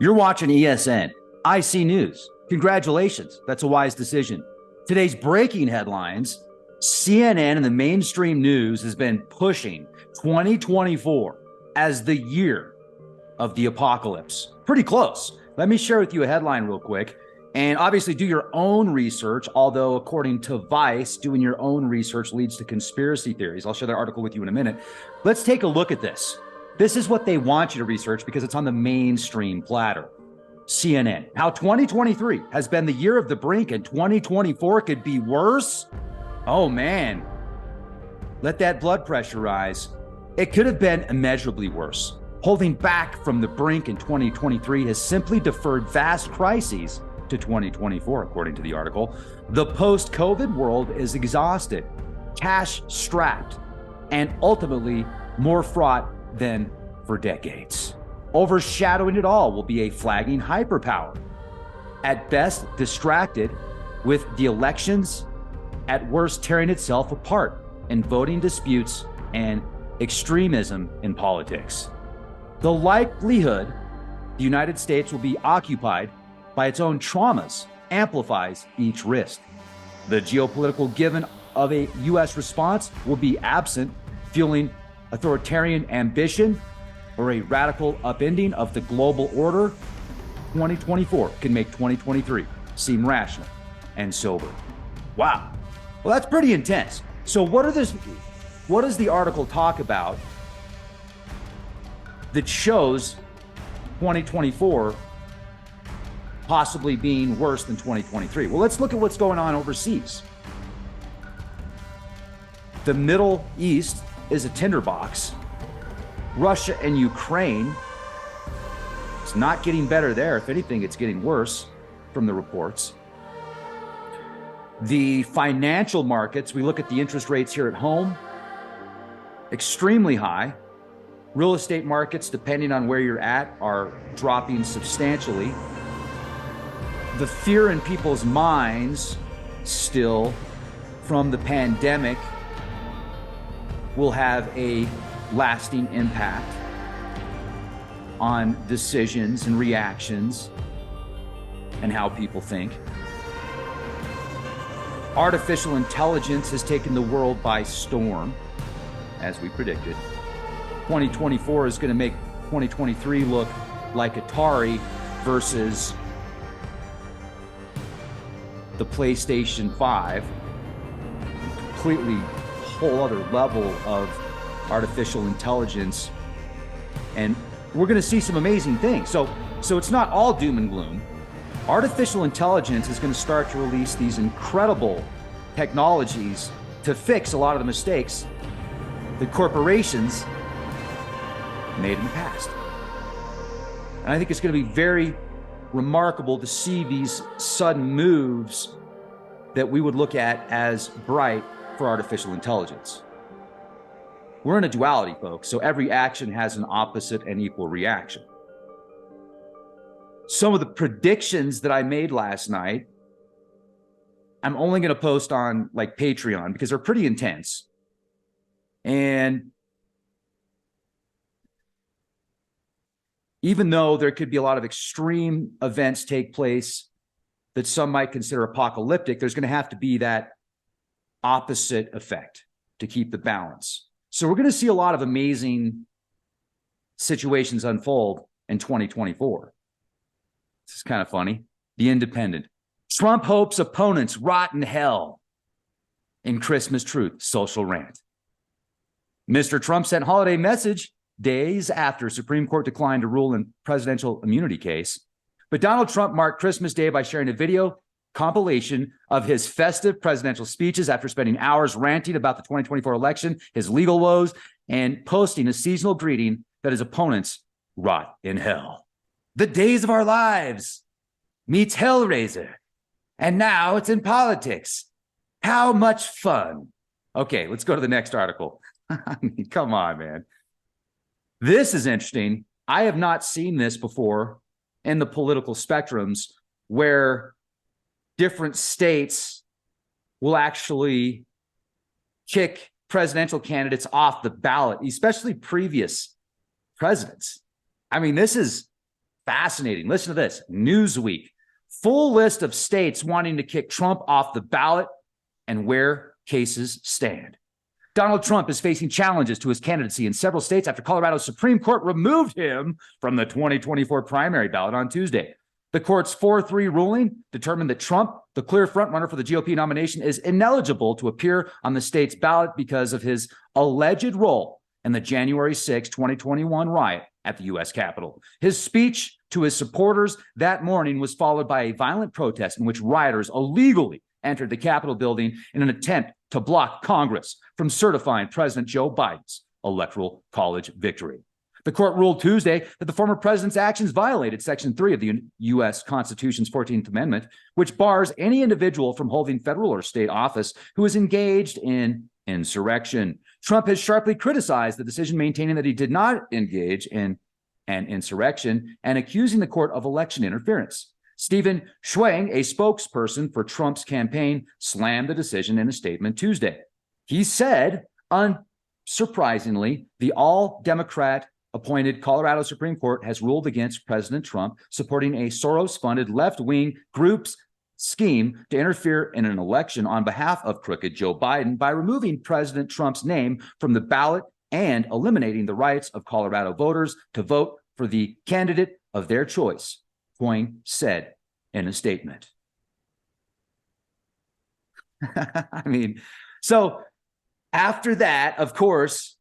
You're watching ESN. IC News. Congratulations. That's a wise decision. Today's breaking headlines. CNN and the mainstream news has been pushing 2024 as the year of the apocalypse. Pretty close. Let me share with you a headline real quick. And obviously do your own research, although according to Vice, doing your own research leads to conspiracy theories. I'll share that article with you in a minute. Let's take a look at this. This is what they want you to research because it's on the mainstream platter. CNN, how 2023 has been the year of the brink and 2024 could be worse. Oh man, let that blood pressure rise. It could have been immeasurably worse. Holding back from the brink in 2023 has simply deferred vast crises to 2024, according to the article. The post-COVID world is exhausted, cash-strapped, and ultimately more fraught than for decades. Overshadowing it all will be a flagging hyperpower. At best, distracted with the elections, at worst, tearing itself apart in voting disputes and extremism in politics. The likelihood the United States will be occupied by its own traumas amplifies each risk. The geopolitical given of a U.S. response will be absent, fueling authoritarian ambition or a radical upending of the global order. 2024 can make 2023 seem rational and sober. Wow. Well, that's pretty intense. So what does the article talk about that shows 2024 possibly being worse than 2023? Well, let's look at what's going on overseas. The Middle East is a tinderbox. Russia and Ukraine, it's not getting better there. If anything, it's getting worse from the reports. The financial markets, we look at the interest rates here at home, extremely high. Real estate markets, depending on where you're at, are dropping substantially. The fear in people's minds still from the pandemic will have a lasting impact on decisions and reactions and how people think. Artificial intelligence has taken the world by storm, as we predicted. 2024 is going to make 2023 look like Atari versus the PlayStation 5. Completely whole other level of artificial intelligence, and we're going to see some amazing things. So it's not all doom and gloom. Artificial intelligence is going to start to release these incredible technologies to fix a lot of the mistakes that corporations made in the past. And I think it's going to be very remarkable to see these sudden moves that we would look at as bright for artificial intelligence. We're in a duality, folks, so every action has an opposite and equal reaction. Some of the predictions that I made last night, I'm only going to post on like Patreon because they're pretty intense. And even though there could be a lot of extreme events take place that some might consider apocalyptic, there's going to have to be that opposite effect to keep the balance. So we're going to see a lot of amazing situations unfold in 2024. This is kind of funny. The Independent. Trump hopes opponents rot in hell in Christmas truth social rant. Mr. Trump sent holiday message days after Supreme Court declined to rule in presidential immunity case. But Donald Trump marked Christmas Day by sharing a video compilation of his festive presidential speeches after spending hours ranting about the 2024 election, his legal woes, and posting a seasonal greeting that his opponents rot in hell. The days of our lives meets Hellraiser, and now it's in politics. How much fun. Okay, let's go to the next article. I mean, come on, man. This is interesting. I have not seen this before in the political spectrums where different states will actually kick presidential candidates off the ballot, especially previous presidents. I mean, this is Fascinating. Listen to this. Newsweek. Full list of states wanting to kick Trump off the ballot and where cases stand. Donald Trump is facing challenges to his candidacy in several states after Colorado's Supreme Court removed him from the 2024 primary ballot on Tuesday. The court's 4-3 ruling determined that Trump, the clear frontrunner for the GOP nomination, is ineligible to appear on the state's ballot because of his alleged role in the January 6, 2021 riot at the U.S. Capitol. His speech to his supporters that morning was followed by a violent protest in which rioters illegally entered the Capitol building in an attempt to block Congress from certifying President Joe Biden's electoral college victory. The court ruled Tuesday that the former president's actions violated Section 3 of the U.S. Constitution's 14th Amendment, which bars any individual from holding federal or state office who is engaged in insurrection. Trump has sharply criticized the decision, maintaining that he did not engage in an insurrection and accusing the court of election interference. Stephen Schwang, a spokesperson for Trump's campaign, slammed the decision in a statement Tuesday. He said, unsurprisingly, the all-Democrat appointed Colorado Supreme Court has ruled against President Trump supporting a Soros-funded left-wing group's scheme to interfere in an election on behalf of crooked Joe Biden by removing President Trump's name from the ballot and eliminating the rights of Colorado voters to vote for the candidate of their choice, Coyne said in a statement. I mean, so after that, of course,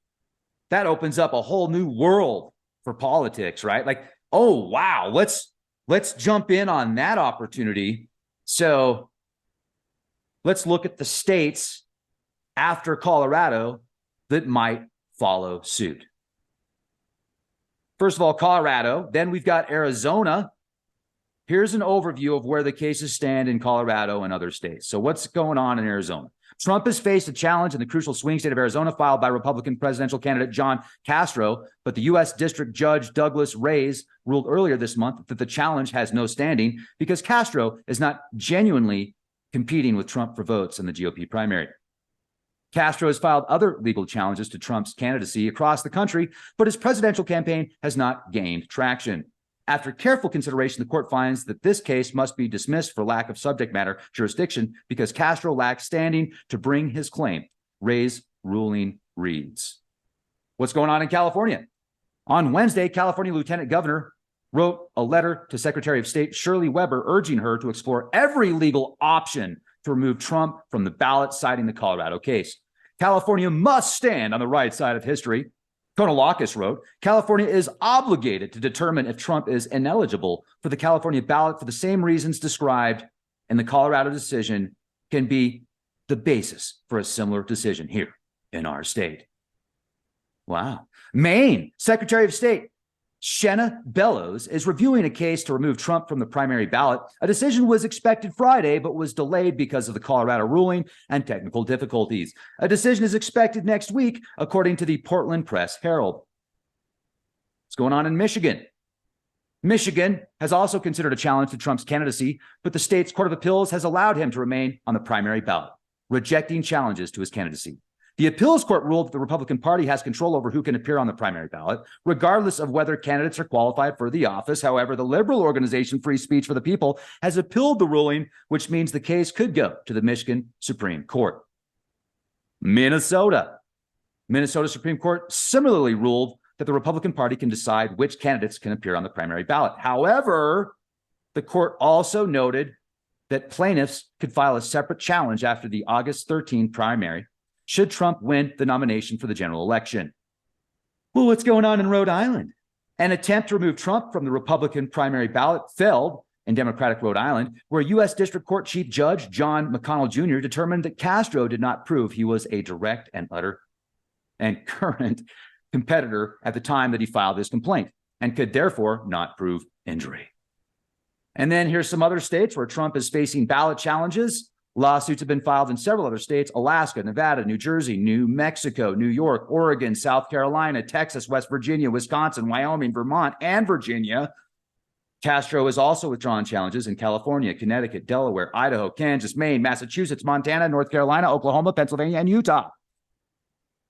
that opens up a whole new world for politics, right? Like, oh, wow, let's jump in on that opportunity. So let's look at the states after Colorado that might follow suit. First of all, Colorado. Then we've got Arizona. Here's an overview of where the cases stand in Colorado and other states. So what's going on in Arizona? Trump has faced a challenge in the crucial swing state of Arizona filed by Republican presidential candidate John Castro, but the U.S. District Judge Douglas Reyes ruled earlier this month that the challenge has no standing because Castro is not genuinely competing with Trump for votes in the GOP primary. Castro has filed other legal challenges to Trump's candidacy across the country, but his presidential campaign has not gained traction. After careful consideration, the court finds that this case must be dismissed for lack of subject matter jurisdiction because Castro lacks standing to bring his claim. Reyes' ruling reads. What's going on in California? On Wednesday, California Lieutenant Governor wrote a letter to Secretary of State Shirley Weber urging her to explore every legal option to remove Trump from the ballot, citing the Colorado case. California must stand on the right side of history. Konalakis wrote, California is obligated to determine if Trump is ineligible for the California ballot for the same reasons described in the Colorado decision can be the basis for a similar decision here in our state. Wow. Maine, Secretary of State Shenna Bellows is reviewing a case to remove Trump from the primary ballot. A decision was expected Friday, but was delayed because of the Colorado ruling and technical difficulties. A decision is expected next week, according to the Portland Press Herald. What's going on in Michigan? Michigan has also considered a challenge to Trump's candidacy, but the state's Court of Appeals has allowed him to remain on the primary ballot, rejecting challenges to his candidacy. The appeals court ruled that the Republican Party has control over who can appear on the primary ballot, regardless of whether candidates are qualified for the office. However, the liberal organization Free Speech for the People has appealed the ruling, which means the case could go to the Michigan Supreme Court. Minnesota Supreme Court similarly ruled that the Republican Party can decide which candidates can appear on the primary ballot. However, the court also noted that plaintiffs could file a separate challenge after the August 13 primary should Trump win the nomination for the general election. Well, what's going on in Rhode Island? An attempt to remove Trump from the Republican primary ballot failed in Democratic Rhode Island, where U.S. District Court Chief Judge John McConnell Jr. determined that Castro did not prove he was a direct and current competitor at the time that he filed his complaint and could therefore not prove injury. And then here's some other states where Trump is facing ballot challenges. Lawsuits have been filed in several other states: Alaska, Nevada, New Jersey, New Mexico, New York, Oregon, South Carolina, Texas, West Virginia, Wisconsin, Wyoming, Vermont, and Virginia. Castro has also withdrawn challenges in California, Connecticut, Delaware, Idaho, Kansas, Maine, Massachusetts, Montana, North Carolina, Oklahoma, Pennsylvania, and Utah.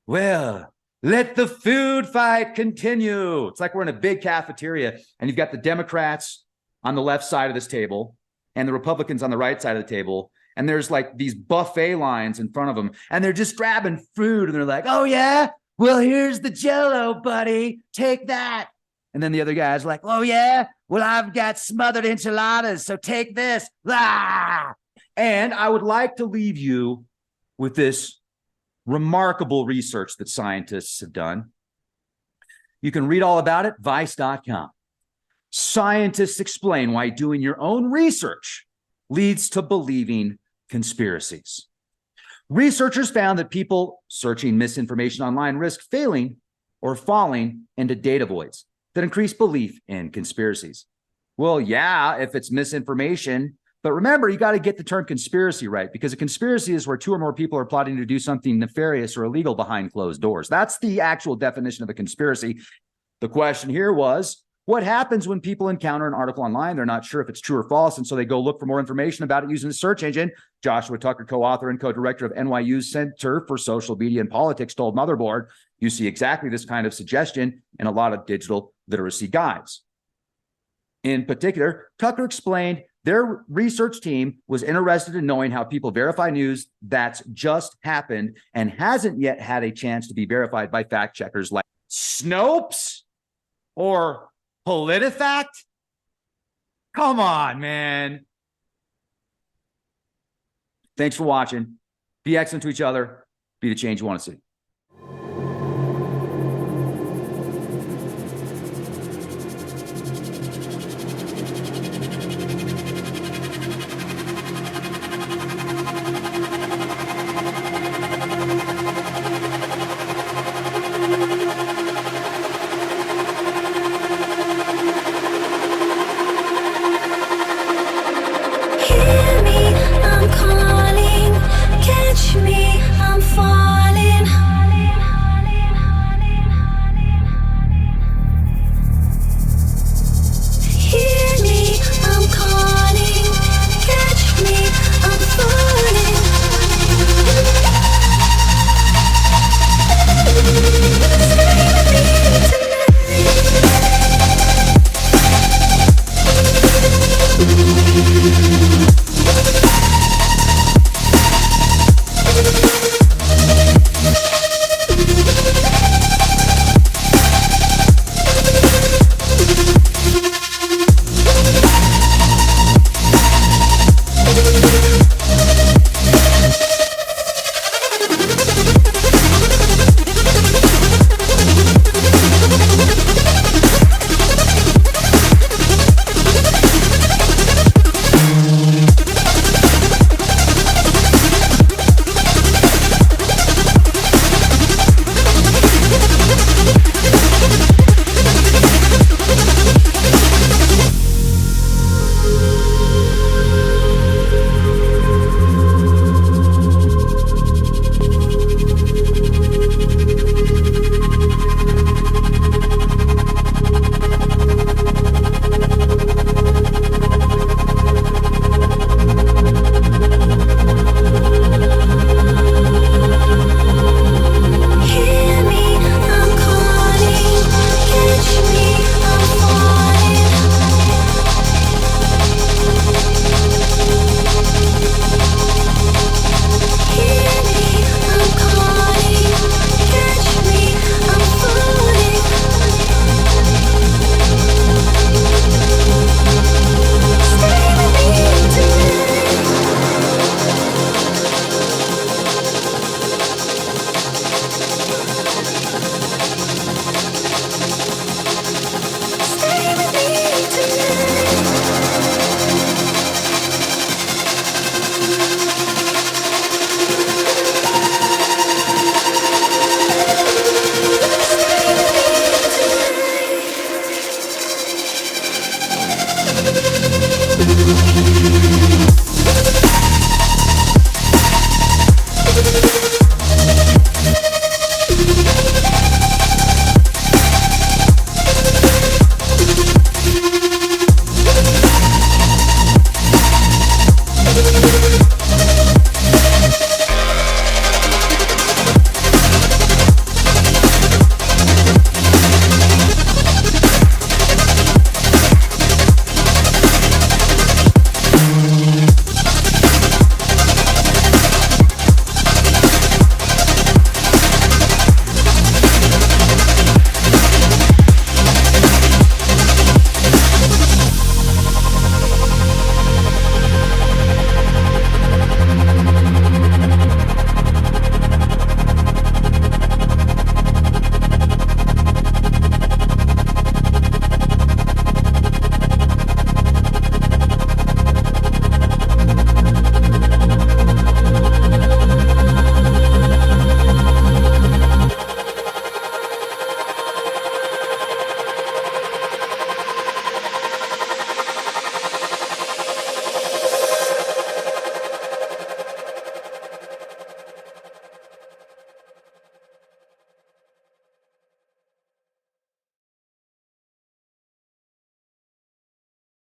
Well, Let the food fight continue. It's like we're in a big cafeteria and you've got the Democrats on the left side of this table and the Republicans on the right side of the table. And there's like these buffet lines in front of them and they're just grabbing food and they're like, oh yeah, well, here's the Jell-O, buddy. Take that. And then the other guy's like, oh yeah, well, I've got smothered enchiladas. So take this. Ah! And I would like to leave you with this remarkable research that scientists have done. You can read all about it, vice.com. Scientists explain why doing your own research leads to believing conspiracies. Researchers found that people searching misinformation online risk failing or falling into data voids that increase belief in conspiracies. Well, yeah, if it's misinformation, but remember, you got to get the term conspiracy right, because a conspiracy is where two or more people are plotting to do something nefarious or illegal behind closed doors. That's the actual definition of a conspiracy. The question here was, what happens when people encounter an article online? They're not sure if it's true or false, and so they go look for more information about it using the search engine. Joshua Tucker, co-author and co-director of NYU's Center for Social Media and Politics, told Motherboard, you see exactly this kind of suggestion in a lot of digital literacy guides. In particular, Tucker explained their research team was interested in knowing how people verify news that's just happened and hasn't yet had a chance to be verified by fact checkers like Snopes or PolitiFact. Come on, man. Thanks for watching. Be excellent to each other. Be the change you want to see. Tonight.